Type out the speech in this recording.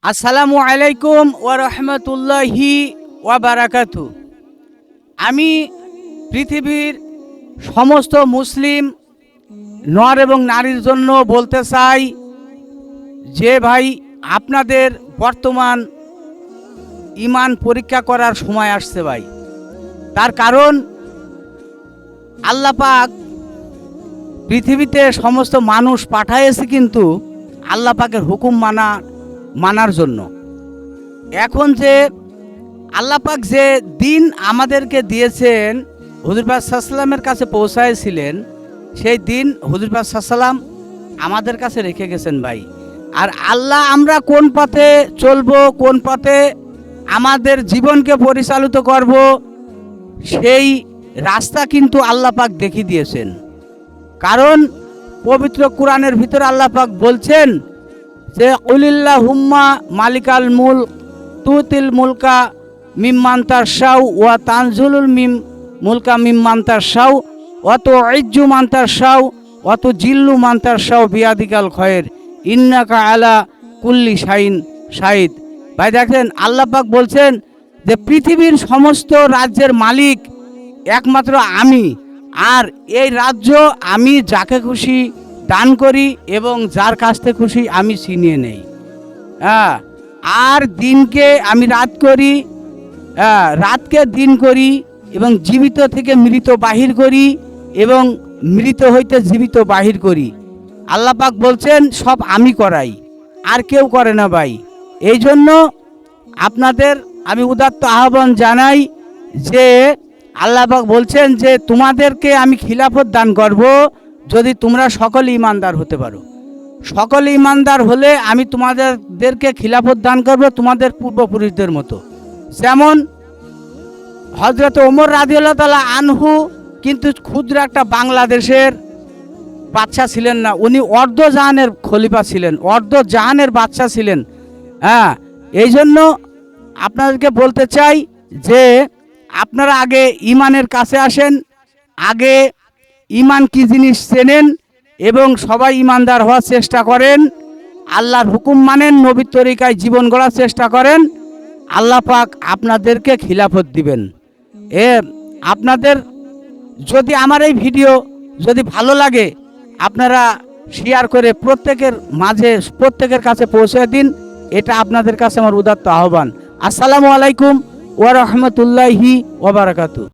আসসালামু আলাইকুম ওয়া রাহমাতুল্লাহি ওয়া বারাকাতু। আমি পৃথিবীর সমস্ত মুসলিম নর এবং নারীর জন্য বলতে চাই যে ভাই, আপনাদের বর্তমান ঈমান পরীক্ষা করার সময় আসছে ভাই। তার কারণ আল্লাহ পাক পৃথিবীতে সমস্ত মানুষ পাঠাইছে কিন্তু আল্লাহ পাকের হুকুম মানার জন্য। এখন যে আল্লাহ পাক যে দিন আমাদেরকে দিয়েছেন, হুজুর পাক সাল্লাল্লাহু আলাইহি ওয়াসাল্লামের কাছে পৌঁছাইছিলেন, সেই দিন হুজুর পাক সাল্লাল্লাহু আলাইহি ওয়াসাল্লাম আমাদের কাছে রেখে গেছেন ভাই। আর আল্লাহ আমরা কোন পথে চলবো, কোন পথে আমাদের জীবনকে পরিচালিত করব, সেই রাস্তা কিন্তু আল্লাহ পাক দেখিয়ে দিয়েছেন। কারণ পবিত্র কোরআনের ভিতরে আল্লাহ পাক বলছেন যে কুলিল্লাহুম্মা মালিকাল মুলক তুতিল মুলকা মিম্মান তাশাউ ওয়া তানজুলুল মুলকা মিম্মান তাশাউ ওয়া তুইজ্জু মান তাশাউ ওয়া তুজিল্লু মান তাশাউ বিয়াদিকাল খায়র ইন্নাকা আলা কুল্লি শাইইন শাহিদ। ভাই দেখেন, আল্লাহ পাক বলছেন যে পৃথিবীর সমস্ত রাজ্যের মালিক একমাত্র আমি, আর এই রাজ্য আমি যাকে খুশি দান করি এবং যার কাছ থেকে খুশি আমি ছিনিয়ে নেই। আর দিনকে আমি রাত করি, রাতকে দিন করি, এবং জীবিত থেকে মৃত বাহির করি এবং মৃত হইতে জীবিত বাহির করি। আল্লাহ পাক বলছেন সব আমি করাই, আর কেউ করে না ভাই। এই জন্য আপনাদের আমি উদাত্ত আহ্বান জানাই যে আল্লাহ পাক বলছেন যে তোমাদেরকে আমি খিলাফত দান করব যদি তোমরা সকলে ঈমানদার হতে পারো। সকলে ঈমানদার হলে আমি তোমাদেরকে খিলাফত দান করব তোমাদের পূর্বপুরুষদের মতো। যেমন হযরত ওমর রাদিয়াল্লাহু তাআলা আনহু কিন্তু ক্ষুদ্র একটা বাংলাদেশের বাদশা ছিলেন না, উনি অর্ধজাহানের খলিফা ছিলেন, অর্ধজাহানের বাদশা ছিলেন। এই জন্য আপনাদেরকে বলতে চাই যে আপনারা আগে ঈমানের কাছে আসেন, আগে ঈমান কি জিনিস চেনেন এবং সবাই ঈমানদার হওয়ার চেষ্টা করেন, আল্লাহর হুকুম মানেন, নবীর তরিকায় জীবন গড়ার চেষ্টা করেন। আল্লাহ পাক আপনাদেরকে খিলাফত দিবেন। আপনাদের যদি আমার এই ভিডিও যদি ভালো লাগে, আপনারা শেয়ার করে প্রত্যেকের কাছে পৌঁছে দিন। এটা আপনাদের কাছে আমার উদাত্ত আহ্বান। আসসালামু আলাইকুম ওয়া রাহমাতুল্লাহি ওয়া বারাকাতুহু।